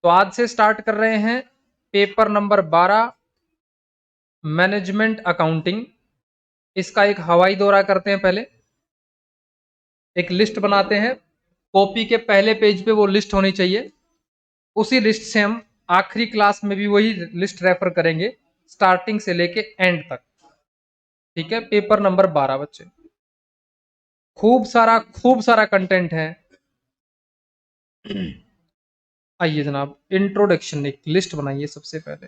तो आज से स्टार्ट कर रहे हैं पेपर नंबर 12 मैनेजमेंट अकाउंटिंग। इसका एक हवाई दौरा करते हैं। पहले एक लिस्ट बनाते हैं, कॉपी के पहले पेज पे वो लिस्ट होनी चाहिए। उसी लिस्ट से हम आखिरी क्लास में भी वही लिस्ट रेफर करेंगे, स्टार्टिंग से लेके एंड तक। ठीक है, पेपर नंबर 12 बच्चे, खूब सारा कंटेंट है। आइए जनाब, इंट्रोडक्शन एक लिस्ट बनाइए सबसे पहले।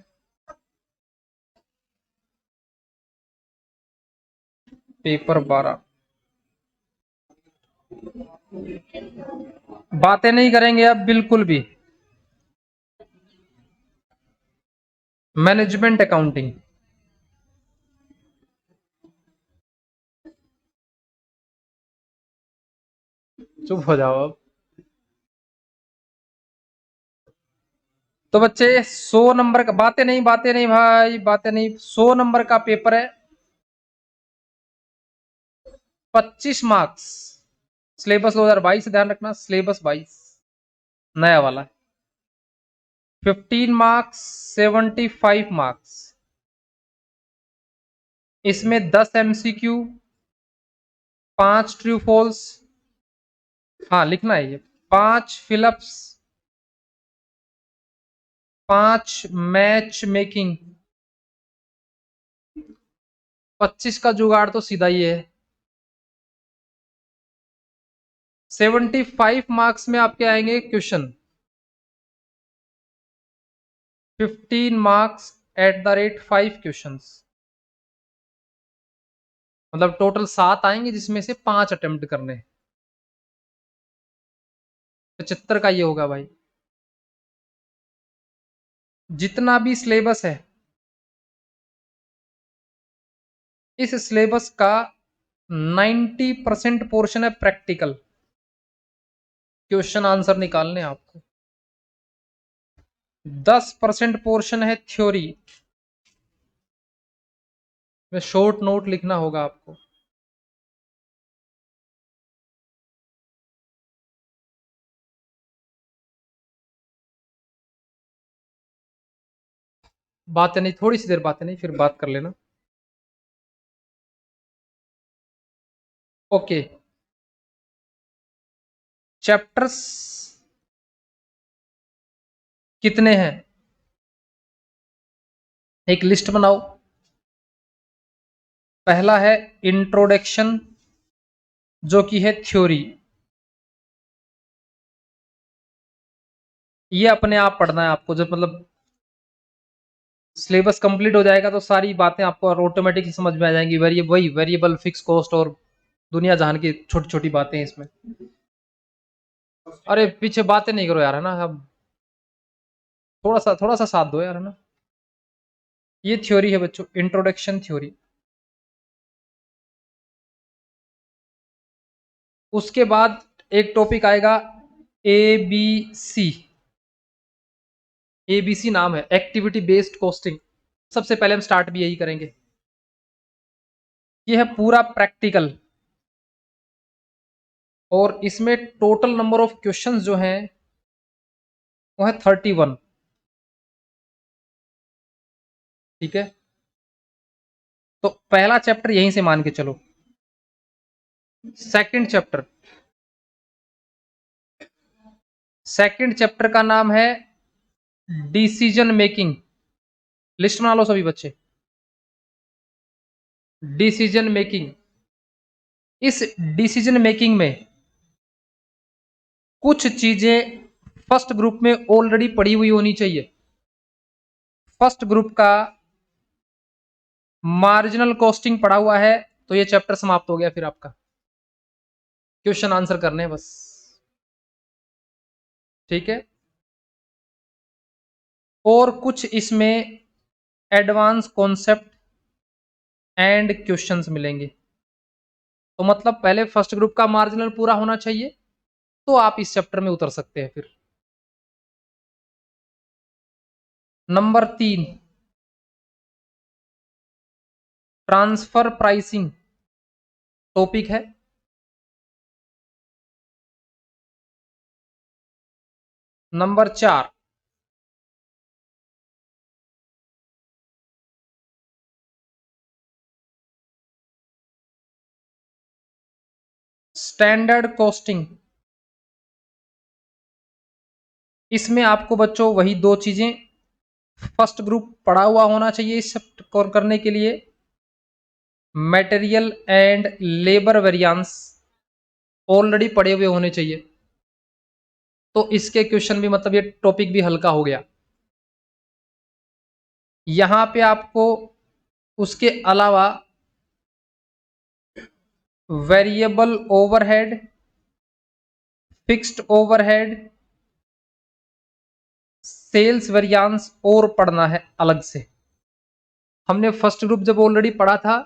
पेपर 12 बातें नहीं करेंगे अब बिल्कुल भी। मैनेजमेंट अकाउंटिंग, चुप हो जाओ अब। तो बच्चे 100 नंबर का, बातें नहीं भाई, बातें नहीं। 100 नंबर का पेपर है, 25 मार्क्स। सिलेबस 2022 से ध्यान रखना, सिलेबस 22 नया वाला है। 15 मार्क्स, 75 मार्क्स। इसमें 10 एमसीक्यू, 5 ट्रू फॉल्स, हाँ लिखना है ये, 5 फिलअप्स, 5 मैच मेकिंग। 25 का जुगाड़ तो सीधा ही है। 75 मार्क्स में आपके आएंगे question. 15 marks at the rate 5 questions, मतलब टोटल 7 आएंगे, जिसमें से 5 अटेम्प्ट करने हैं। 75 का ये होगा भाई। जितना भी सिलेबस है, इस सिलेबस का 90% पोर्शन है प्रैक्टिकल, क्वेश्चन आंसर निकालने आपको। 10% पोर्शन है थ्योरी में, शॉर्ट नोट लिखना होगा आपको। बातें नहीं, थोड़ी सी देर बातें नहीं, फिर बात कर लेना। ओके, चैप्टर्स कितने हैं, एक लिस्ट बनाओ। पहला है इंट्रोडक्शन, जो कि है थ्योरी। ये अपने आप पढ़ना है आपको, जब मतलब सिलेबस कंप्लीट हो जाएगा तो सारी बातें आपको ऑटोमेटिकली समझ में आ जाएंगी। वही वेरिएबल, फिक्स कॉस्ट और दुनिया जहान की छोटी छोटी बातें इसमें। अरे पीछे बातें नहीं करो यार, है ना। अब थोड़ा सा साथ दो यार, है ना। ये थ्योरी है बच्चों, इंट्रोडक्शन थ्योरी। उसके बाद एक टॉपिक आएगा ए बी सी। एबीसी नाम है, एक्टिविटी बेस्ड कॉस्टिंग। सबसे पहले हम स्टार्ट भी यही करेंगे। ये है पूरा प्रैक्टिकल, और इसमें टोटल नंबर ऑफ क्वेश्चंस जो हैं वो है 31। ठीक है, तो पहला चैप्टर यहीं से मान के चलो। सेकंड चैप्टर का नाम है डिसीजन मेकिंग। लिस्ट बना लो सभी बच्चे, डिसीजन मेकिंग। इस डिसीजन मेकिंग में कुछ चीजें फर्स्ट ग्रुप में ऑलरेडी पड़ी हुई होनी चाहिए। फर्स्ट ग्रुप का मार्जिनल कॉस्टिंग पड़ा हुआ है, तो ये चैप्टर समाप्त हो गया। फिर आपका क्वेश्चन आंसर करने हैं बस। ठीक है, और कुछ इसमें एडवांस कॉन्सेप्ट एंड क्वेश्चंस मिलेंगे। तो मतलब पहले फर्स्ट ग्रुप का मार्जिनल पूरा होना चाहिए, तो आप इस चैप्टर में उतर सकते हैं। फिर नंबर 3, ट्रांसफर प्राइसिंग टॉपिक है। नंबर 4, स्टैंडर्ड कॉस्टिंग, इसमें आपको बच्चों वही दो चीजें फर्स्ट ग्रुप पढ़ा हुआ होना चाहिए इस सब करने के लिए। Material and labour variance already पढ़े हुए होने चाहिए, तो इसके क्वेश्चन भी मतलब ये टॉपिक भी हल्का हो गया। यहां पे आपको उसके अलावा variable overhead, fixed overhead, sales variance और पढ़ना है अलग से। हमने फर्स्ट ग्रुप जब ऑलरेडी पढ़ा था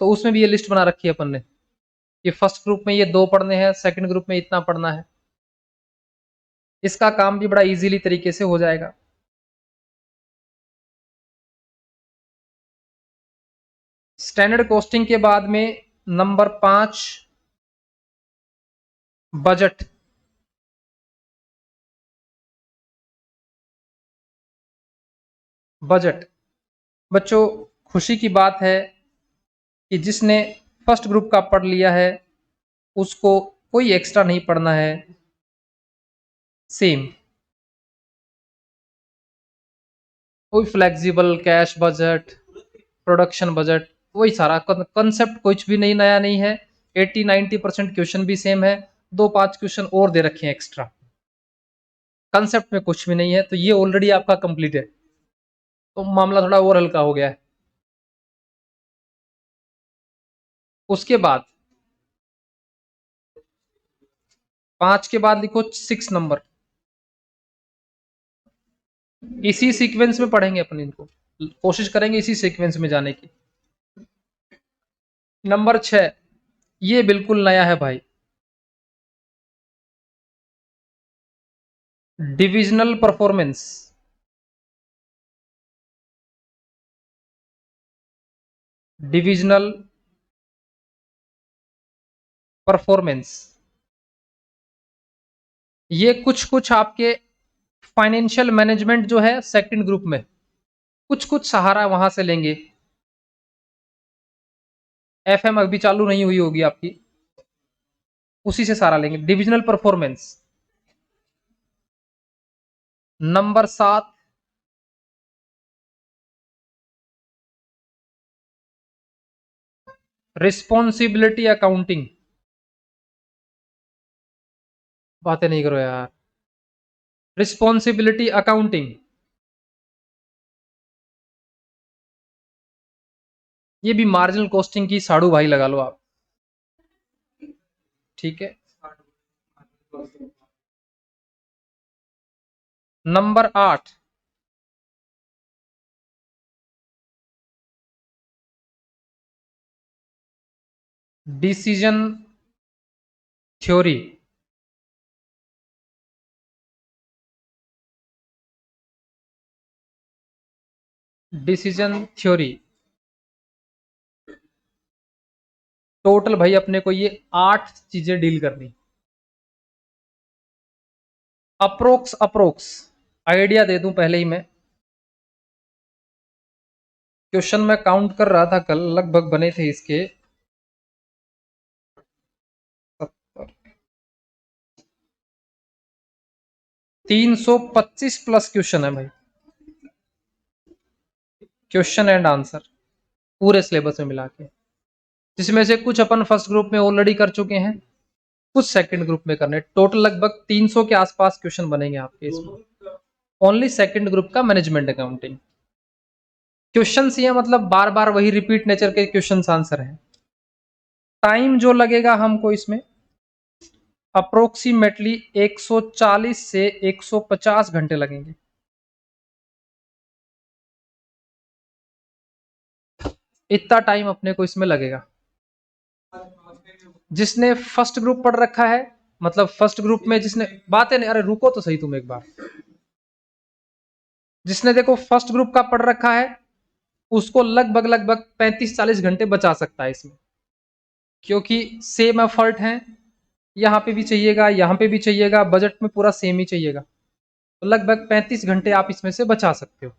तो उसमें भी ये लिस्ट बना रखी है अपन ने, ये फर्स्ट ग्रुप में ये 2 पढ़ने हैं, सेकंड ग्रुप में इतना पढ़ना है। इसका काम भी बड़ा इजीली तरीके से हो जाएगा। स्टैंडर्ड कॉस्टिंग के बाद में नंबर 5 बजट। बजट बच्चों खुशी की बात है कि जिसने फर्स्ट ग्रुप का पढ़ लिया है उसको कोई एक्स्ट्रा नहीं पढ़ना है, सेम कोई flexible cash budget, production budget, वही सारा कंसेप्ट कुछ भी नहीं नया नहीं है। 80-90% क्वेश्चन भी सेम है, 2-5 क्वेश्चन और दे रखे हैं एक्स्ट्रा, कंसेप्ट में कुछ भी नहीं है, तो ये ऑलरेडी आपका कंप्लीट है, तो मामला थोड़ा और हल्का हो गया है। उसके बाद 5 के बाद लिखो 6 नंबर, इसी सीक्वेंस में पढ़ेंगे अपन इनको, कोशिश करेंगे इसी सीक्वेंस में जाने की। नंबर 6 ये बिल्कुल नया है भाई, डिविजनल परफॉर्मेंस। डिविजनल परफॉर्मेंस ये कुछ कुछ आपके फाइनेंशियल मैनेजमेंट जो है सेकंड ग्रुप में कुछ कुछ सहारा वहां से लेंगे। एफएम अभी चालू नहीं हुई होगी आपकी, उसी से सारा लेंगे। Divisional performance. Number 7 responsibility accounting. बातें नहीं करो यार, रिस्पॉन्सिबिलिटी अकाउंटिंग ये भी मार्जिनल कॉस्टिंग की साड़ू भाई लगा लो आप, ठीक है। Number 8 decision theory. Decision theory total भाई अपने को ये 8 चीजें डील करनी। अप्रोक्स आइडिया दे दूं पहले ही मैं, क्वेश्चन मैं काउंट कर रहा था कल, लगभग बने थे इसके 325 प्लस क्वेश्चन है भाई, क्वेश्चन एंड आंसर पूरे सिलेबस में मिला के, जिसमें से कुछ अपन फर्स्ट ग्रुप में ऑलरेडी कर चुके हैं, कुछ सेकंड ग्रुप में करने। टोटल लगभग 300 के आसपास क्वेश्चन बनेंगे आपके इसमें, ओनली सेकंड ग्रुप का मैनेजमेंट अकाउंटिंग। क्वेश्चन ये मतलब बार बार वही रिपीट नेचर के क्वेश्चन आंसर है। टाइम जो लगेगा हमको इसमें अप्रोक्सीमेटली 140 से 150 घंटे लगेंगे। इतना टाइम अपने को इसमें लगेगा। जिसने फर्स्ट ग्रुप पढ़ रखा है, मतलब फर्स्ट ग्रुप में जिसने बातें नहीं, अरे रुको तो सही तुम एक बार, जिसने देखो फर्स्ट ग्रुप का पढ़ रखा है उसको लगभग लगभग 35-40 घंटे बचा सकता है इसमें, क्योंकि सेम एफर्ट है, यहाँ पे भी चाहिएगा, यहाँ पे भी चाहिएगा, बजट में पूरा सेम ही चाहिएगा, तो लगभग 35 घंटे आप इसमें से बचा सकते हो।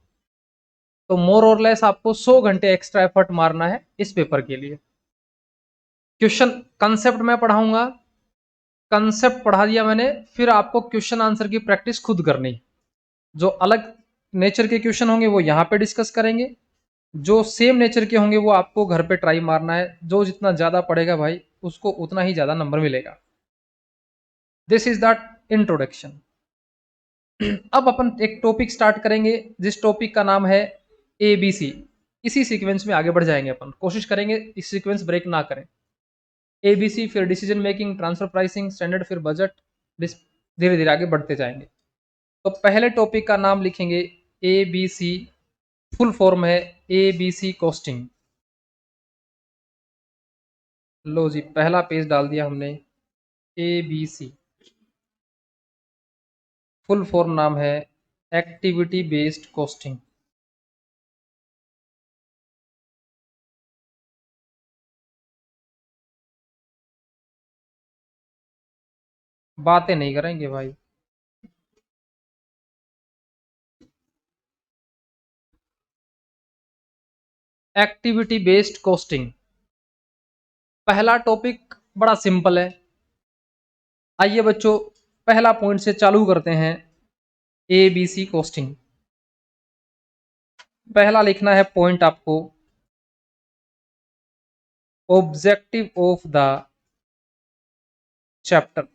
तो मोर और लेस आपको 100 घंटे एक्स्ट्रा एफर्ट मारना है इस पेपर के लिए। क्वेश्चन कंसेप्ट मैं पढ़ाऊंगा, कंसेप्ट पढ़ा दिया मैंने, फिर आपको क्वेश्चन आंसर की प्रैक्टिस खुद करनी। जो अलग नेचर के क्वेश्चन होंगे वो यहाँ पे डिस्कस करेंगे, जो सेम नेचर के होंगे वो आपको घर पे ट्राई मारना है। जो जितना ज्यादा पढ़ेगा भाई उसको उतना ही ज्यादा नंबर मिलेगा। This is the introduction. अब अपन एक टॉपिक स्टार्ट करेंगे जिस टॉपिक का नाम है ABC। इसी सीक्वेंस में आगे बढ़ जाएंगे, अपन कोशिश करेंगे इस सीक्वेंस ब्रेक ना करें। ABC, फिर decision making, transfer pricing, standard, फिर बजट, धीरे धीरे आगे बढ़ते जाएंगे। तो पहले टॉपिक का नाम लिखेंगे ABC, फुल फॉर्म है ABC कॉस्टिंग। लो जी, पहला पेज डाल दिया हमने। ABC फुल फॉर्म नाम है एक्टिविटी बेस्ड कॉस्टिंग। बातें नहीं करेंगे भाई। एक्टिविटी बेस्ड कॉस्टिंग पहला टॉपिक बड़ा सिंपल है। आइए बच्चों, पहला पॉइंट से चालू करते हैं। ABC कॉस्टिंग, पहला लिखना है पॉइंट आपको, ऑब्जेक्टिव ऑफ द चैप्टर।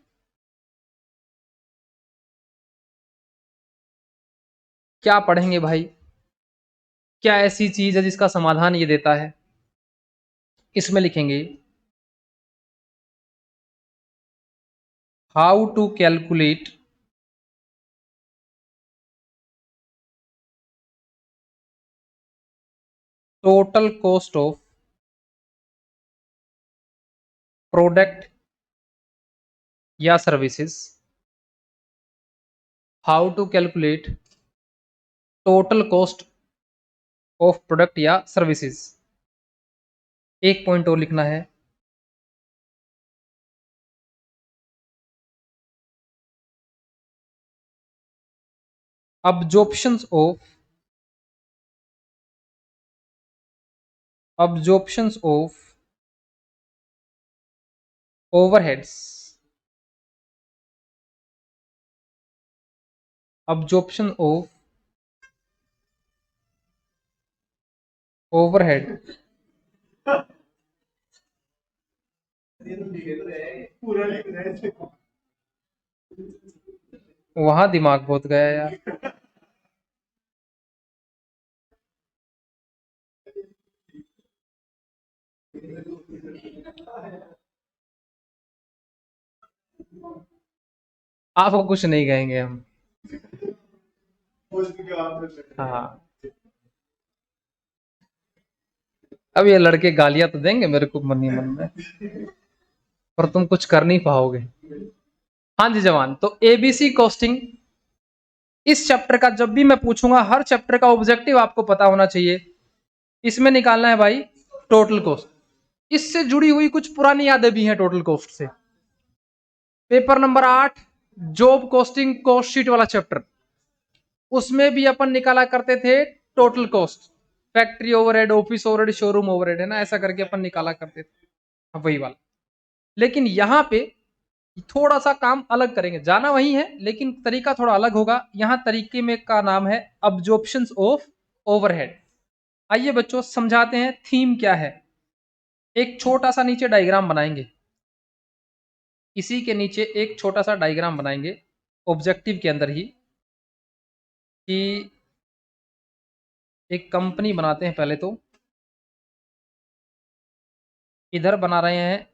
क्या पढ़ेंगे भाई? क्या ऐसी चीज है जिसका समाधान ये देता है? इसमें लिखेंगे how to calculate total cost of product या services. How to calculate total cost of product या सर्विसेज। एक पॉइंट और लिखना है, absorptions of overheads, absorption of overhead। वहां दिमाग बहुत गया यार। आपको कुछ नहीं कहेंगे हम। हाँ, अब ये लड़के गालियां तो देंगे मेरे को मन ही मन में, पर तुम कुछ कर नहीं पाओगे। हाँ जी जवान, तो ABC कॉस्टिंग, इस चैप्टर का जब भी मैं पूछूंगा, हर चैप्टर का ऑब्जेक्टिव आपको पता होना चाहिए। इसमें निकालना है भाई टोटल कॉस्ट। इससे जुड़ी हुई कुछ पुरानी यादें भी हैं टोटल कॉस्ट से। Paper number 8 job costing cost sheet वाला चैप्टर, उसमें भी अपन निकाला करते थे total cost, factory overhead, office overhead, showroom overhead, है ना, ऐसा करके अपन निकाला करते थे, वही वाला। लेकिन यहाँ पे थोड़ा सा काम अलग करेंगे, जाना वही है लेकिन तरीका थोड़ा अलग होगा। यहाँ तरीके में का नाम है अब्जॉर्प्शंस ऑफ ओवरहेड। आइए बच्चों समझाते हैं थीम क्या है। एक छोटा सा नीचे डायग्राम बनाएंगे, इसी के नीचे एक छोटा सा डायग्राम बनाएंगे ऑब्जेक्टिव के अंदर ही, कि एक कंपनी बनाते हैं। पहले तो इधर बना रहे हैं,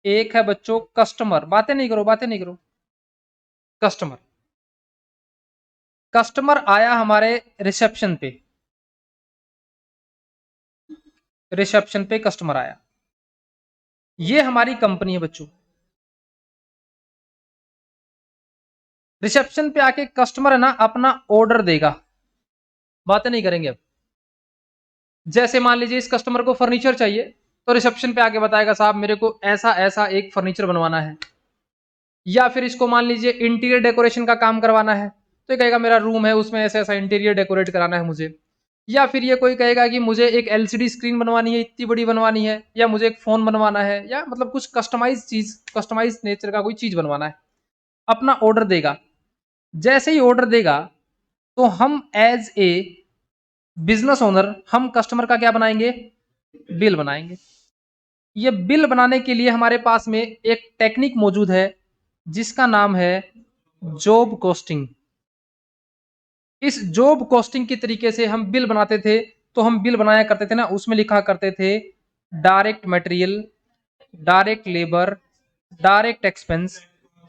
एक है बच्चों कस्टमर, बातें नहीं करो, बातें नहीं करो। कस्टमर, कस्टमर आया हमारे रिसेप्शन पे, रिसेप्शन पे कस्टमर आया, ये हमारी कंपनी है बच्चों। रिसेप्शन पे आके कस्टमर है ना अपना ऑर्डर देगा, बातें नहीं करेंगे अब। जैसे मान लीजिए इस कस्टमर को फर्नीचर चाहिए, तो रिसेप्शन पे आके बताएगा साहब मेरे को ऐसा ऐसा एक फर्नीचर बनवाना है। या फिर इसको मान लीजिए इंटीरियर डेकोरेशन का काम करवाना है, तो ये कहेगा मेरा रूम है उसमें ऐसा ऐसा इंटीरियर डेकोरेट कराना है मुझे। या फिर ये कोई कहेगा कि मुझे एक एलसीडी स्क्रीन बनवानी है, इतनी बड़ी बनवानी है, या मुझे एक फोन बनवाना है, या मतलब कुछ कस्टमाइज चीज, कस्टमाइज नेचर का कोई चीज बनवाना है, अपना ऑर्डर देगा। जैसे ही ऑर्डर देगा तो हम एज ए बिजनेस ओनर हम कस्टमर का क्या बनाएंगे, बिल बनाएंगे। ये बिल बनाने के लिए हमारे पास में एक टेक्निक मौजूद है जिसका नाम है जॉब कॉस्टिंग। इस जॉब कॉस्टिंग के तरीके से हम बिल बनाते थे, तो हम बिल बनाया करते थे ना, उसमें लिखा करते थे direct material, direct labour, direct expense,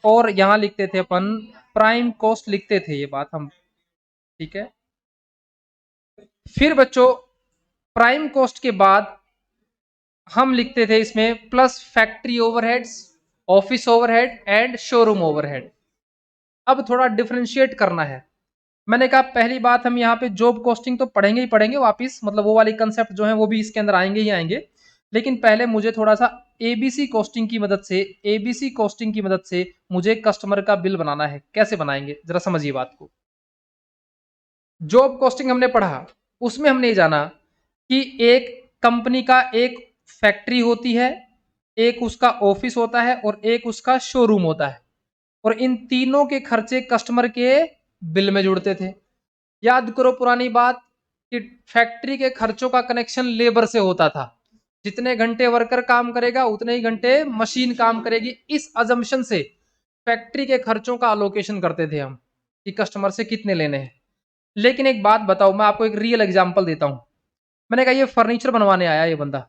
और यहां लिखते थे अपन प्राइम कॉस्ट लिखते थे, ये बात हम, ठीक है। फिर बच्चों प्राइम कॉस्ट के बाद हम लिखते थे इसमें plus factory overheads, office overhead and showroom overhead. अब थोड़ा डिफरेंशिएट करना है। मैंने कहा पहली बात हम यहाँ पे जॉब कॉस्टिंग तो पढ़ेंगे ही पढ़ेंगे वापिस, मतलब वो वाली कंसेप्ट जो है वो भी इसके अंदर आएंगे ही आएंगे, लेकिन पहले मुझे थोड़ा सा एबीसी कॉस्टिंग की मदद से, एबीसी कॉस्टिंग की मदद से मुझे कस्टमर का बिल बनाना है। कैसे बनाएंगे जरा समझिए बात को। जॉब कॉस्टिंग हमने पढ़ा, उसमें हमने ये जाना कि एक कंपनी का एक फैक्ट्री होती है, एक उसका ऑफिस होता है और एक उसका शोरूम होता है, और इन तीनों के खर्चे कस्टमर के बिल में जुड़ते थे। याद करो पुरानी बात कि फैक्ट्री के खर्चों का कनेक्शन लेबर से होता था, जितने घंटे वर्कर काम करेगा उतने ही घंटे मशीन काम करेगी। इस अजम्पशन से फैक्ट्री के खर्चों का अलोकेशन करते थे हम कि कस्टमर से कितने लेने हैं। लेकिन एक बात बताओ, मैं आपको एक रियल एग्जांपल देता हूं। मैंने कहा ये फर्नीचर बनवाने आया ये बंदा,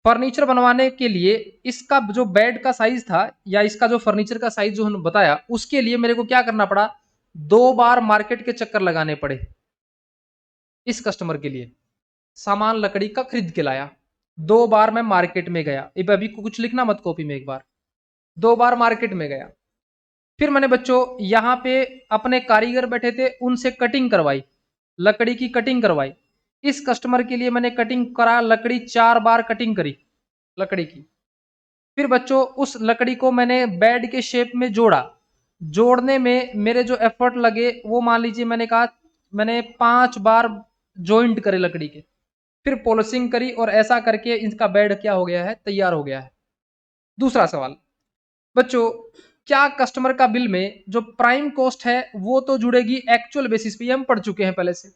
फर्नीचर बनवाने के लिए इसका जो बेड का साइज था या इसका जो फर्नीचर का साइज जो उन्होंने बताया, उसके लिए मेरे को क्या करना पड़ा, 2 बार मार्केट के चक्कर लगाने पड़े। इस कस्टमर के लिए सामान लकड़ी का खरीद के लाया, 2 बार मैं मार्केट में गया, अभी कुछ लिखना मत कॉपी में, एक बार 2 बार मार्केट में गया। फिर मैंने बच्चों यहाँ पे अपने कारीगर बैठे थे, उनसे कटिंग करवाई, लकड़ी की कटिंग करवाई। इस कस्टमर के लिए मैंने कटिंग करा, लकड़ी 4 बार कटिंग करी लकड़ी की। फिर बच्चों उस लकड़ी को मैंने बेड के शेप में जोड़ा, जोड़ने में मेरे जो एफर्ट लगे वो मान लीजिए मैंने कहा मैंने 5 बार जॉइंट करे लकड़ी के, फिर पॉलिशिंग करी, और ऐसा करके इनका बेड क्या हो गया है, तैयार हो गया है। दूसरा सवाल बच्चों, क्या कस्टमर का बिल में जो प्राइम कॉस्ट है वो तो जुड़ेगी एक्चुअल बेसिस पे, ये हम पढ़ चुके हैं पहले से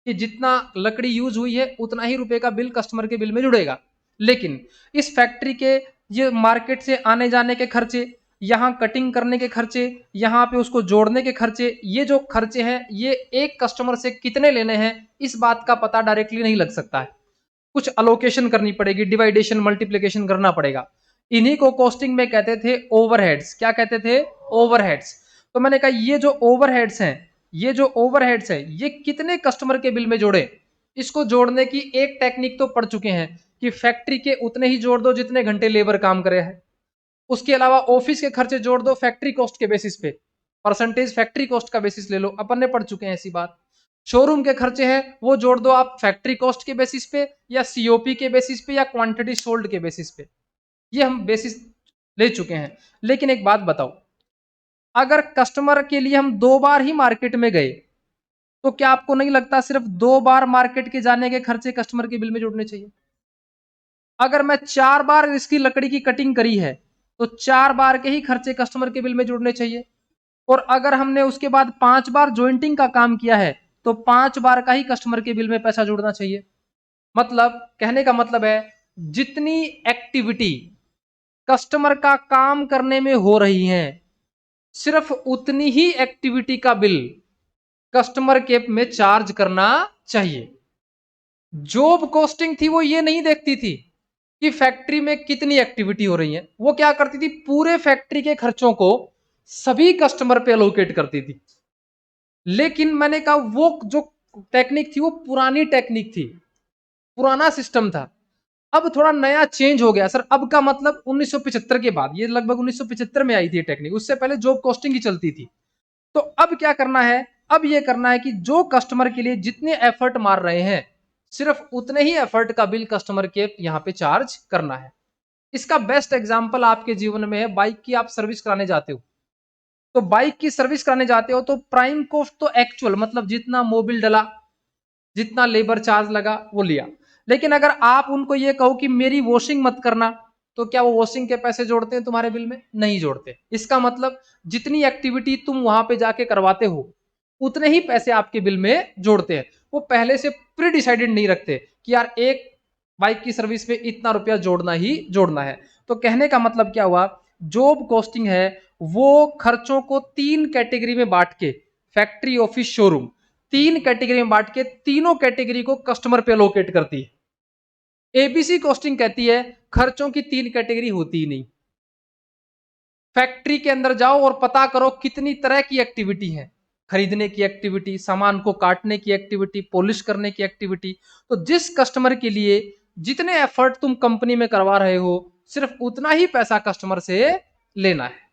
कि जितना लकड़ी यूज हुई है उतना ही रुपए का बिल कस्टमर के बिल में जुड़ेगा। लेकिन इस फैक्ट्री के ये मार्केट से आने जाने के खर्चे, यहाँ कटिंग करने के खर्चे, यहाँ पे उसको जोड़ने के खर्चे, ये जो खर्चे हैं ये एक कस्टमर से कितने लेने हैं इस बात का पता डायरेक्टली नहीं लग सकता है। कुछ अलोकेशन करनी पड़ेगी, डिवाइडेशन मल्टीप्लिकेशन करना पड़ेगा। इन्हीं को कॉस्टिंग में कहते थे ओवरहेड्स। क्या कहते थे, ओवरहेड्स। तो मैंने कहा ये जो ओवरहेड्स हैं, ये जो ओवरहेड्स हैं ये कितने कस्टमर के बिल में जोड़े, इसको जोड़ने की एक टेक्निक तो पढ़ चुके हैं कि फैक्ट्री के उतने ही जोड़ दो जितने घंटे लेबर काम करे है। उसके अलावा ऑफिस के खर्चे जोड़ दो फैक्ट्री कॉस्ट के बेसिस पे, परसेंटेज फैक्ट्री कॉस्ट का बेसिस ले लो, अपन ने पढ़ चुके हैं ऐसी बात। शोरूम के खर्चे हैं वो जोड़ दो आप फैक्ट्री कॉस्ट के बेसिस पे, या सीओपी के बेसिस पे, या क्वांटिटी सोल्ड के बेसिस पे, ये हम बेसिस ले चुके हैं। लेकिन एक बात बताओ, अगर कस्टमर के लिए हम 2 बार ही मार्केट में गए तो क्या आपको नहीं लगता सिर्फ 2 बार मार्केट के जाने के खर्चे कस्टमर के बिल में जुड़ने चाहिए? अगर मैं 4 बार इसकी लकड़ी की कटिंग करी है तो 4 बार के ही खर्चे कस्टमर के बिल में जुड़ने चाहिए। और अगर हमने उसके बाद 5 बार जॉइंटिंग का काम किया है तो 5 बार का ही कस्टमर के बिल में पैसा जुड़ना चाहिए। मतलब कहने का मतलब है जितनी एक्टिविटी कस्टमर का काम करने में हो रही है सिर्फ उतनी ही एक्टिविटी का बिल कस्टमर के में चार्ज करना चाहिए। जॉब कॉस्टिंग थी वो ये नहीं देखती थी कि फैक्ट्री में कितनी एक्टिविटी हो रही है, वो क्या करती थी पूरे फैक्ट्री के खर्चों को सभी कस्टमर पे अलोकेट करती थी। लेकिन मैंने कहा वो जो टेक्निक थी वो पुरानी टेक्निक थी, पुराना सिस्टम था। अब थोड़ा नया चेंज हो गया सर। अब का मतलब 1975 के बाद, ये लगभग 1975 में आई थी ये टेक्निक, उससे पहले जॉब कॉस्टिंग ही चलती थी। तो अब क्या करना है, अब ये करना है कि जो कस्टमर के लिए जितने एफर्ट मार रहे हैं सिर्फ उतने ही एफर्ट का बिल कस्टमर के यहाँ पे चार्ज करना है। इसका बेस्ट एग्जांपल आपके जीवन में है, बाइक की आप सर्विस कराने जाते हो, तो बाइक की सर्विस कराने जाते हो तो प्राइम कॉस्ट तो एक्चुअल मतलब जितना मोबिल डला, जितना लेबर चार्ज लगा वो लिया। लेकिन अगर आप उनको ये कहो कि मेरी वॉशिंग मत करना, तो क्या वो वॉशिंग के पैसे जोड़ते हैं तुम्हारे बिल में? नहीं जोड़ते। इसका मतलब जितनी एक्टिविटी तुम वहां पे जाके करवाते हो उतने ही पैसे आपके बिल में जोड़ते हैं। वो पहले से प्री डिसाइडेड नहीं रखते कि यार एक बाइक की सर्विस पे इतना रुपया जोड़ना ही जोड़ना है। तो कहने का मतलब क्या हुआ, जॉब कॉस्टिंग है वो खर्चों को 3 कैटेगरी में बांट के, फैक्ट्री ऑफिस शोरूम 3 कैटेगरी में बांट के तीनों कैटेगरी को कस्टमर पे अलोकेट करती है। एबीसी कॉस्टिंग कहती है खर्चों की 3 कैटेगरी होती ही नहीं। फैक्ट्री के अंदर जाओ और पता करो कितनी तरह की एक्टिविटी है, खरीदने की एक्टिविटी, सामान को काटने की एक्टिविटी, पॉलिश करने की एक्टिविटी। तो जिस कस्टमर के लिए जितने एफर्ट तुम कंपनी में करवा रहे हो सिर्फ उतना ही पैसा कस्टमर से लेना है।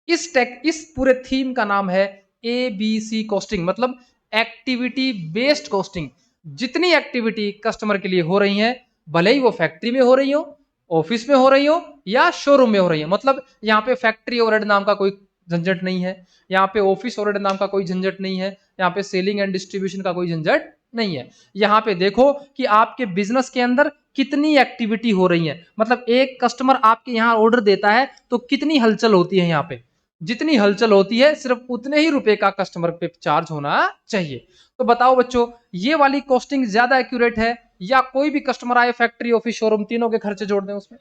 इस पूरे थीम का नाम है एबीसी कॉस्टिंग, मतलब एक्टिविटी बेस्ड कॉस्टिंग। जितनी एक्टिविटी कस्टमर के लिए हो रही है, भले ही वो फैक्ट्री में हो रही हो, ऑफिस में हो रही हो या शोरूम में हो रही है, मतलब यहाँ पे फैक्ट्री ओवरहेड नाम का कोई झंझट नहीं है, यहाँ पे ऑफिस ओवरहेड नाम का कोई झंझट नहीं है, यहाँ पे सेलिंग एंड डिस्ट्रीब्यूशन का कोई झंझट नहीं है। यहाँ पे देखो कि आपके बिजनेस के अंदर कितनी एक्टिविटी हो रही है, मतलब एक कस्टमर आपके यहाँ ऑर्डर देता है तो कितनी हलचल होती है यहाँ पे। जितनी हलचल होती है सिर्फ उतने ही रुपए का कस्टमर पे चार्ज होना चाहिए। तो बताओ बच्चों, ये वाली कॉस्टिंग ज्यादा एक्यूरेट है या कोई भी कस्टमर आए फैक्ट्री ऑफिस शोरूम तीनों के खर्चे जोड़ दें उसमें?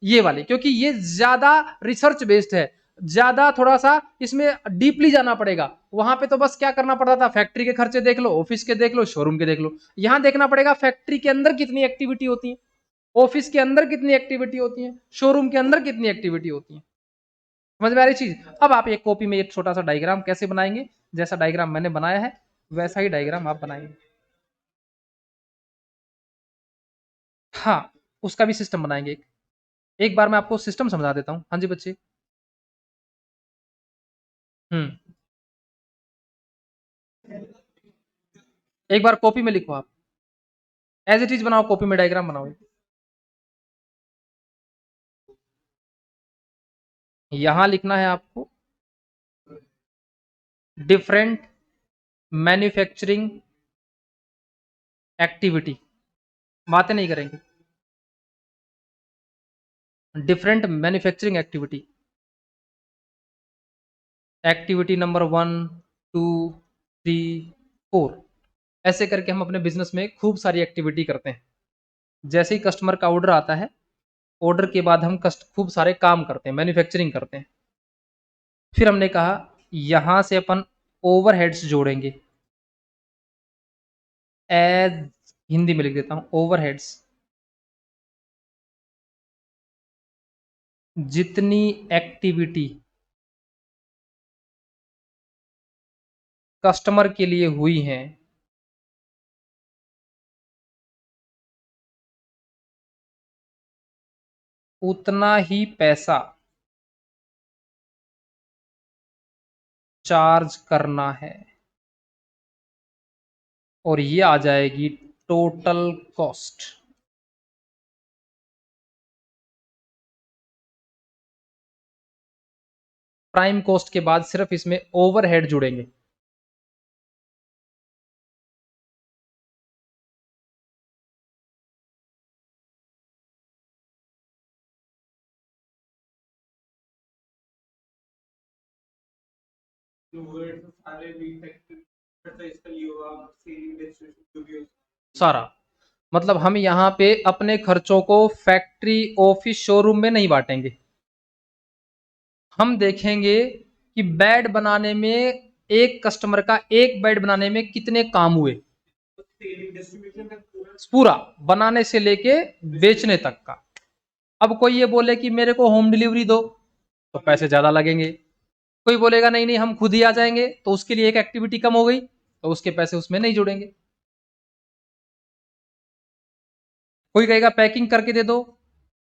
ये वाली, क्योंकि ये ज्यादा रिसर्च बेस्ड है, ज्यादा थोड़ा सा इसमें डीपली जाना पड़ेगा। वहां पे तो बस क्या करना पड़ता था, फैक्ट्री के खर्चे देख लो, ऑफिस के देख लो, शोरूम के देख लो। यहां देखना पड़ेगा फैक्ट्री के अंदर कितनी एक्टिविटी होती है, ऑफिस के अंदर कितनी एक्टिविटी होती है, शोरूम के अंदर कितनी एक्टिविटी होती है। समझ में आ रही चीज? अब आप एक कॉपी में एक छोटा सा डायग्राम कैसे बनाएंगे, जैसा डायग्राम मैंने बनाया है वैसा ही डायग्राम आप बनाएंगे। हाँ, उसका भी सिस्टम बनाएंगे। एक बार मैं आपको सिस्टम समझा देता हूँ। हाँ जी बच्चे। हम्म, एक बार कॉपी में लिखो आप, एज इट इज बनाओ, कॉपी में डायग्राम बनाओ। यहां लिखना है आपको डिफरेंट मैन्युफैक्चरिंग एक्टिविटी, बातें नहीं करेंगे। Different manufacturing activity, activity number 1 2 3 4, ऐसे करके हम अपने बिजनेस में खूब सारी एक्टिविटी करते हैं। जैसे ही कस्टमर का ऑर्डर आता है, ऑर्डर के बाद हम खूब सारे काम करते हैं, मैन्युफैक्चरिंग करते हैं। फिर हमने कहा यहां से अपन ओवरहेड्स जोड़ेंगे, एज हिंदी में लिख देता हूं ओवरहेड्स। जितनी एक्टिविटी कस्टमर के लिए हुई है उतना ही पैसा चार्ज करना है, और ये आ जाएगी टोटल कॉस्ट। प्राइम कॉस्ट के बाद सिर्फ इसमें ओवरहेड जुड़ेंगे। सारा, मतलब हम यहाँ पे अपने खर्चों को फैक्ट्री ऑफिस शोरूम में नहीं बांटेंगे। हम देखेंगे कि बेड बनाने में एक कस्टमर का एक बेड बनाने में कितने काम हुए, पूरा बनाने से लेके बेचने तक का। अब कोई ये बोले कि मेरे को होम डिलीवरी दो, तो पैसे ज्यादा लगेंगे। कोई बोलेगा नहीं नहीं हम खुद ही आ जाएंगे, तो उसके लिए एक एक्टिविटी कम हो गई, तो उसके पैसे उसमें नहीं जुड़ेंगे। कोई कहेगा पैकिंग करके दे दो,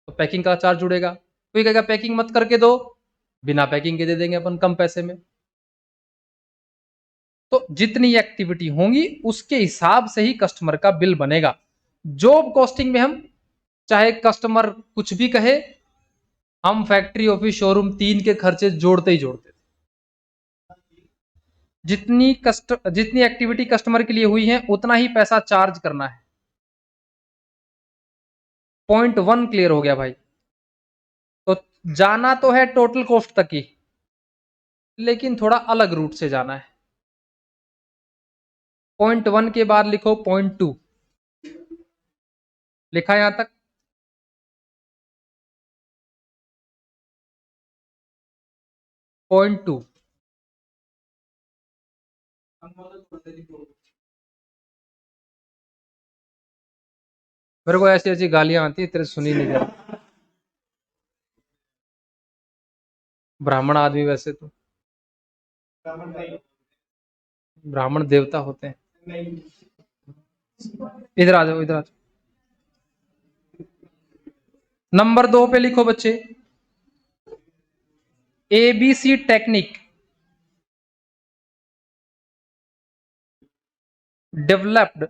तो पैकिंग का चार्ज जुड़ेगा। कोई कहेगा पैकिंग मत करके दो, बिना पैकिंग के दे देंगे अपन कम पैसे में। तो जितनी एक्टिविटी होंगी उसके हिसाब से ही कस्टमर का बिल बनेगा। जॉब कॉस्टिंग में हम चाहे कस्टमर कुछ भी कहे, हम फैक्ट्री ऑफिस शोरूम 3 के खर्चे जोड़ते ही जोड़ते थे। जितनी एक्टिविटी कस्टमर के लिए हुई है उतना ही पैसा चार्ज करना है। पॉइंट 1 क्लियर हो गया भाई। तो जाना तो है टोटल कॉस्ट तक ही, लेकिन थोड़ा अलग रूट से जाना है। पॉइंट 1 के बाद लिखो पॉइंट 2। लिखा यहां तक? पॉइंट 2 मेरे को ऐसी ऐसी गालियां आती है तेरे सुनी नहीं जाती। ब्राह्मण आदमी वैसे तो ब्राह्मण देवता होते हैं। इधर आ जाओ, इधर आ जाओ। नंबर 2 पे लिखो बच्चे, ABC technique developed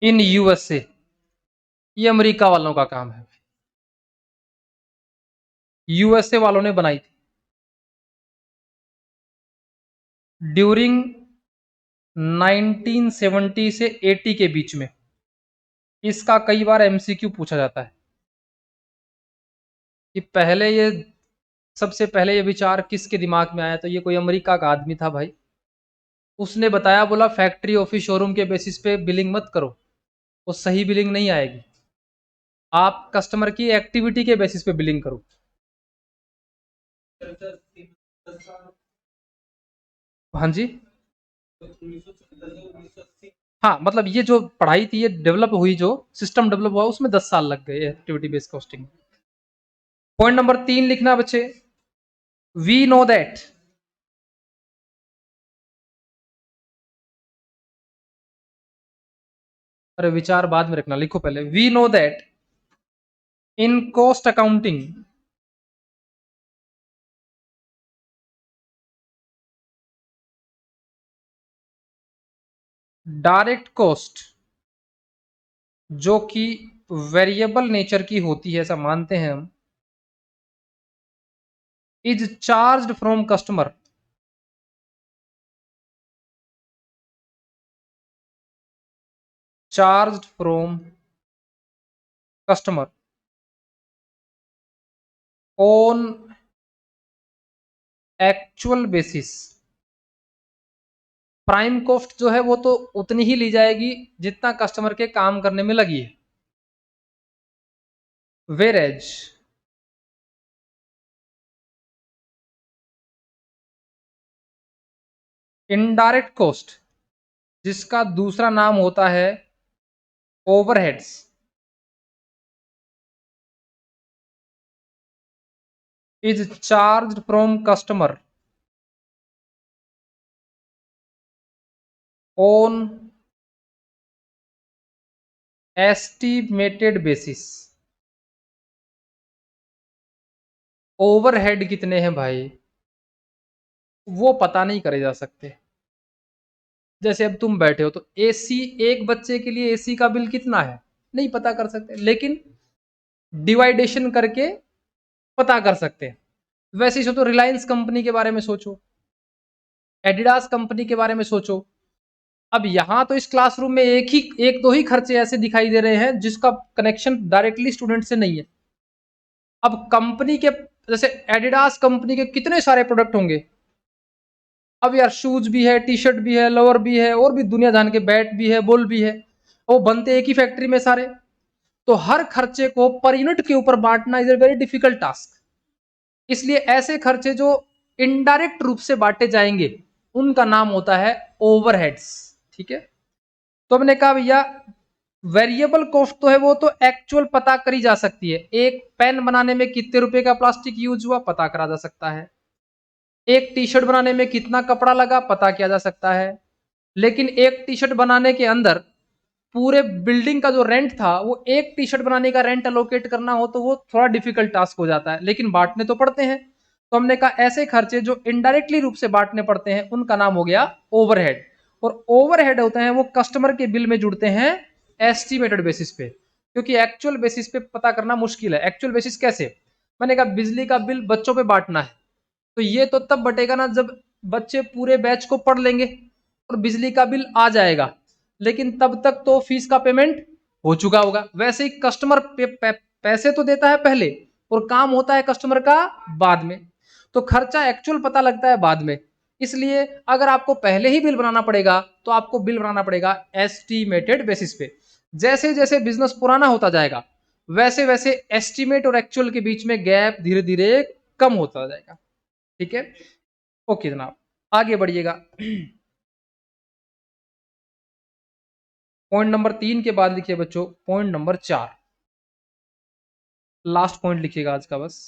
in USA। ये अमेरिका वालों का काम है, USA वालों ने बनाई थी ड्यूरिंग 1970 से 80 के बीच में। इसका कई बार MCQ पूछा जाता है कि पहले ये सबसे पहले ये विचार किसके दिमाग में आया। तो ये कोई अमेरिका का आदमी था भाई, उसने बताया, बोला फैक्ट्री ऑफिस शोरूम के बेसिस पे बिलिंग मत करो, वो सही बिलिंग नहीं आएगी, आप कस्टमर की एक्टिविटी के बेसिस पे बिलिंग करो। हाँ जी, हाँ मतलब ये जो पढ़ाई थी, ये डेवलप हुई, जो सिस्टम डेवलप हुआ उसमें 10 साल लग गए activity based costing. Point number 3 लिखना बच्चे, वी नो दैट अरे विचार बाद में रखना, लिखो पहले, we know that in cost accounting direct cost जो कि वेरिएबल नेचर की होती है, ऐसा मानते हैं हम, is charged from customer charged from customer on actual basis. Prime cost जो है वो तो उतनी ही ली जाएगी जितना कस्टमर के काम करने में लगी है। वेरेज इनडायरेक्ट कॉस्ट, जिसका दूसरा नाम होता है overheads, is charged from customer on estimated basis. Overhead कितने हैं भाई वो पता नहीं करे जा सकते। जैसे अब तुम बैठे हो तो एसी, एक बच्चे के लिए एसी का बिल कितना है नहीं पता कर सकते, लेकिन डिवाइडेशन करके पता कर सकते हैं। वैसे ही सोचो, रिलायंस कंपनी के बारे में सोचो, एडिडास कंपनी के बारे में सोचो। अब यहां तो इस क्लासरूम में एक दो ही खर्चे ऐसे दिखाई दे रहे हैं जिसका कनेक्शन डायरेक्टली स्टूडेंट से नहीं है। अब कंपनी के, जैसे एडिडास कंपनी के कितने सारे प्रोडक्ट होंगे। अब यार शूज भी है, टी शर्ट भी है, लोअर भी है, और भी दुनिया जान के, बैट भी है, बॉल भी है, वो बनते एक ही फैक्ट्री में सारे। तो हर खर्चे को पर यूनिट के ऊपर बांटना is a very difficult task. इसलिए ऐसे खर्चे जो इनडायरेक्ट रूप से बांटे जाएंगे उनका नाम होता है ओवरहेड्स। ठीक है, तो हमने कहा भैया वेरिएबल कॉस्ट तो है वो तो एक्चुअल पता करी जा सकती है। एक पेन बनाने में कितने रुपए का प्लास्टिक यूज हुआ पता करा जा सकता है, एक टी शर्ट बनाने में कितना कपड़ा लगा पता किया जा सकता है। लेकिन एक टी शर्ट बनाने के अंदर पूरे बिल्डिंग का जो रेंट था, वो एक टी शर्ट बनाने का रेंट अलोकेट करना हो तो वो थोड़ा डिफिकल्ट टास्क हो जाता है, लेकिन बांटने तो पड़ते हैं। तो हमने कहा ऐसे खर्चे जो इनडायरेक्टली रूप से बांटने पड़ते हैं उनका नाम हो गया ओवरहेड। और ओवरहेड होते हैं वो कस्टमर के बिल में जुड़ते हैं एस्टिमेटेड बेसिस पे, क्योंकि एक्चुअल बेसिस पे पता करना मुश्किल है। एक्चुअल बेसिस कैसे, मैंने कहा बिजली का बिल बच्चों पे बांटना है तो ये तो तब बटेगा ना जब बच्चे पूरे बैच को पढ़ लेंगे और बिजली का बिल आ जाएगा, लेकिन तब तक तो फीस का पेमेंट हो चुका होगा। वैसे ही कस्टमर पैसे तो देता है पहले और काम होता है कस्टमर का बाद में, तो खर्चा एक्चुअल पता लगता है बाद में। इसलिए अगर आपको पहले ही बिल बनाना पड़ेगा तो आपको बिल बनाना पड़ेगा एस्टिमेटेड बेसिस पे। जैसे जैसे बिजनेस पुराना होता जाएगा वैसे वैसे एस्टिमेट और एक्चुअल के बीच में गैप धीरे धीरे कम होता जाएगा। ठीक है, ओके जनाब, आगे बढ़िएगा। पॉइंट नंबर 3 के बाद लिखिए बच्चों पॉइंट नंबर 4, लास्ट पॉइंट लिखिएगा आज का बस।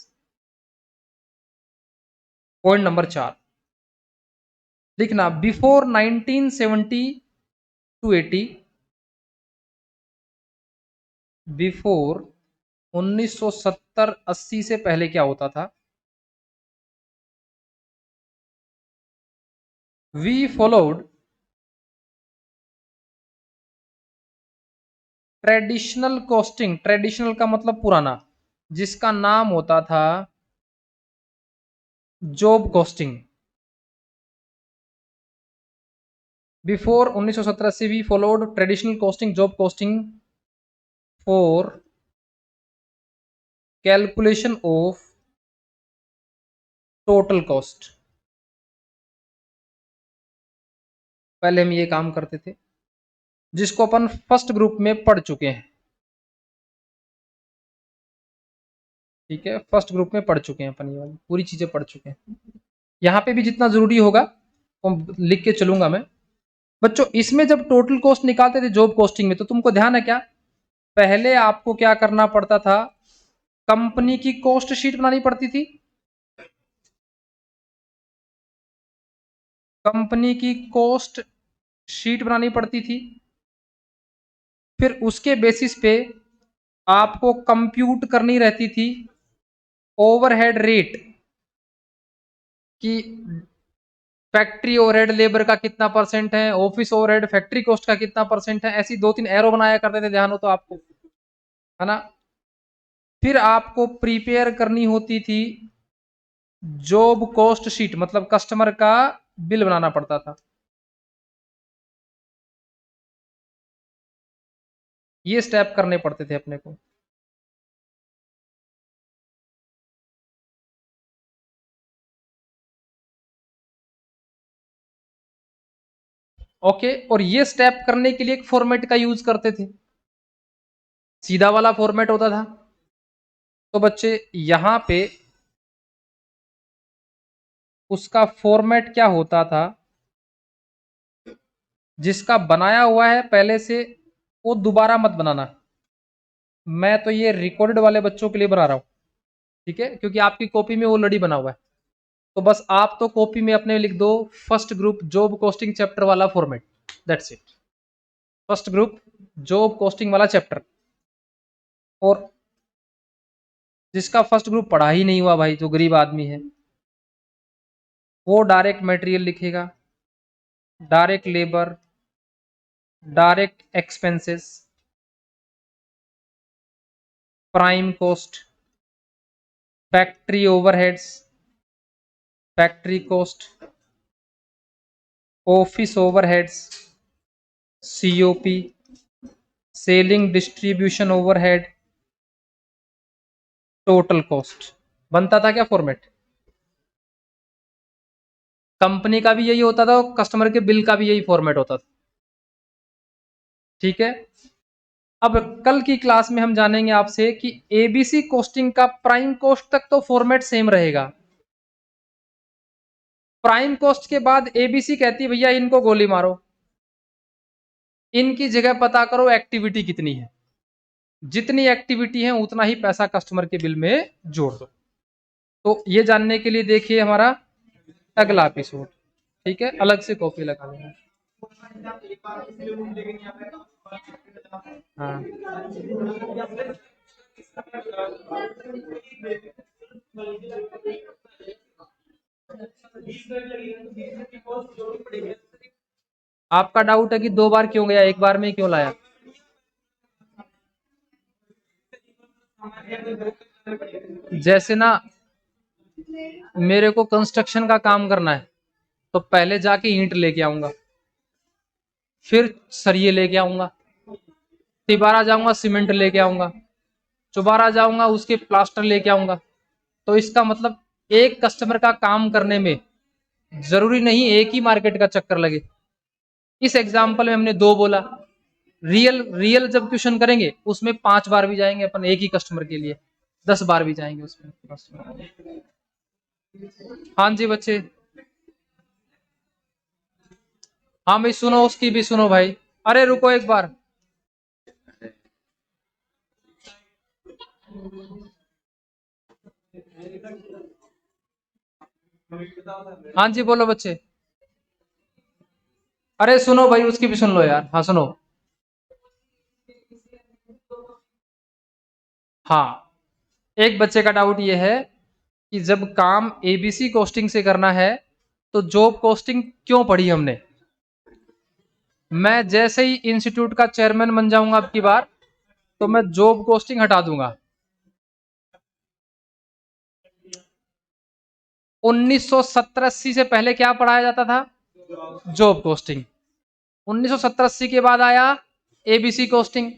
पॉइंट नंबर 4 लिखना, बिफोर 1970 टू 80, बिफोर 1970-80 से पहले क्या होता था। We followed traditional costing, traditional का मतलब पुराना, जिसका नाम होता था job costing. Before 1970 we followed traditional costing, job costing for calculation of total cost. पहले हम ये काम करते थे जिसको अपन फर्स्ट ग्रुप में पढ़ चुके हैं। ठीक है, फर्स्ट ग्रुप में पढ़ चुके हैं अपन, ये वाली पूरी चीजें पढ़ चुके हैं। यहाँ पे भी जितना जरूरी होगा तो लिख के चलूंगा मैं। बच्चों इसमें जब टोटल कॉस्ट निकालते थे जॉब कॉस्टिंग में, तो तुमको ध्यान है क्या, पहले आपको क्या करना पड़ता था, कंपनी की कॉस्ट शीट बनानी पड़ती थी। कंपनी की कॉस्ट शीट बनानी पड़ती थी, फिर उसके बेसिस पे आपको कंप्यूट करनी रहती थी ओवरहेड रेट की, फैक्ट्री ओवरहेड लेबर का कितना परसेंट है, ऑफिस ओवरहेड फैक्ट्री कॉस्ट का कितना परसेंट है, ऐसी 2-3 एरो बनाया करते थे, ध्यान हो तो आपको, है ना। फिर आपको प्रिपेयर करनी होती थी जॉब कॉस्ट शीट, मतलब कस्टमर का बिल बनाना पड़ता था। ये स्टेप करने पड़ते थे अपने को। ओके, और ये स्टेप करने के लिए एक फॉर्मेट का यूज करते थे, सीधा वाला फॉर्मेट होता था। तो बच्चे यहां पे उसका फॉर्मेट क्या होता था, जिसका बनाया हुआ है पहले से वो दोबारा मत बनाना। मैं तो ये रिकॉर्डेड वाले बच्चों के लिए बना रहा हूं, ठीक है, क्योंकि आपकी कॉपी में ऑलरेडी बना हुआ है। तो बस आप तो कॉपी में अपने लिख दो first group job costing chapter वाला format, that's it. First group job costing वाला चैप्टर। और जिसका फर्स्ट ग्रुप पढ़ा ही नहीं हुआ भाई, जो गरीब आदमी है, वो डायरेक्ट मटेरियल लिखेगा, direct labour, direct expenses, prime cost, factory overheads, factory cost, office overheads, COP, selling distribution overhead, total cost. बनता था क्या फॉर्मेट, कंपनी का भी यही होता था, कस्टमर के बिल का भी यही फॉर्मेट होता था। ठीक है, अब कल की क्लास में हम जानेंगे आपसे कि एबीसी कॉस्टिंग का प्राइम कॉस्ट तक तो फॉर्मेट सेम रहेगा, प्राइम कॉस्ट के बाद एबीसी कहती है भैया इनको गोली मारो, इनकी जगह पता करो एक्टिविटी कितनी है, जितनी एक्टिविटी है उतना ही पैसा कस्टमर के बिल में जोड़ दो। तो ये जानने के लिए देखिए हमारा अगला एपिसोड। ठीक है, अलग से कॉपी लगा लेना। हाँ, आपका डाउट है कि 2 बार क्यों गया, एक बार में क्यों लाया। जैसे ना मेरे को कंस्ट्रक्शन का काम करना है, तो पहले जाके ईंट लेके आऊंगा, फिर सरिये लेके आऊंगा, तिबारा जाऊंगा सीमेंट लेके आऊंगा, चुबारा जाऊंगा उसके प्लास्टर लेके आऊंगा। तो इसका मतलब एक कस्टमर का काम करने में जरूरी नहीं एक ही मार्केट का चक्कर लगे। इस एग्जाम्पल में हमने 2 बोला। रियल रियल जब क्वेश्चन करेंगे उसमें 5 बार भी जाएंगे अपन एक ही कस्टमर के लिए, 10 बार भी जाएंगे उसमें। हाँ जी बच्चे, हाँ भाई सुनो, उसकी भी सुनो भाई। अरे रुको एक बार, हाँ जी बोलो बच्चे। अरे सुनो भाई, उसकी भी सुन लो यार, हाँ सुनो। हाँ, एक बच्चे का डाउट ये है कि जब काम एबीसी कॉस्टिंग से करना है तो जॉब कॉस्टिंग क्यों पढ़ी हमने। मैं जैसे ही इंस्टीट्यूट का चेयरमैन बन जाऊंगा अब की बार, तो मैं जॉब कॉस्टिंग हटा दूंगा। 1970-80 से पहले क्या पढ़ाया जाता था? Job costing. 1970-80 के बाद आया एबीसी कॉस्टिंग।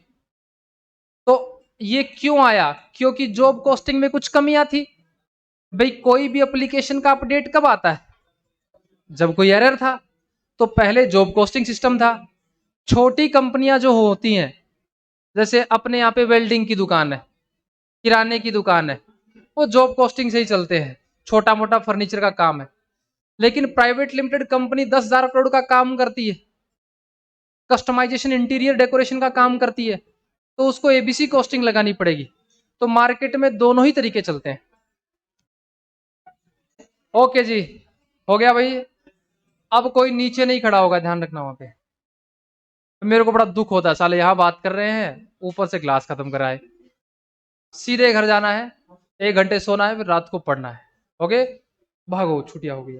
तो ये क्यों आया? क्योंकि जॉब कॉस्टिंग में कुछ कमियां थी। भाई कोई भी एप्लीकेशन का अपडेट कब आता है? जब कोई एरर था। तो पहले जॉब कॉस्टिंग सिस्टम था। छोटी कंपनियां जो होती हैं, जैसे अपने यहाँ पे वेल्डिंग की दुकान है, किराने की दुकान है, वो जॉब कॉस्टिंग से ही चलते हैं। छोटा मोटा फर्नीचर का काम है। लेकिन प्राइवेट लिमिटेड कंपनी 10,000 करोड़ का काम करती है, कस्टमाइजेशन इंटीरियर डेकोरेशन का काम करती है, तो उसको एबीसी कॉस्टिंग लगानी पड़ेगी। तो मार्केट में दोनों ही तरीके चलते हैं। ओके जी, हो गया भाई। अब कोई नीचे नहीं खड़ा होगा, ध्यान रखना वहां पे। मेरे को बड़ा दुख होता है, साले यहाँ बात कर रहे हैं, ऊपर से क्लास खत्म कराए। सीधे घर जाना है, 1 घंटे सोना है, फिर रात को पढ़ना है। ओके, भागो, छुट्टियां हो गई।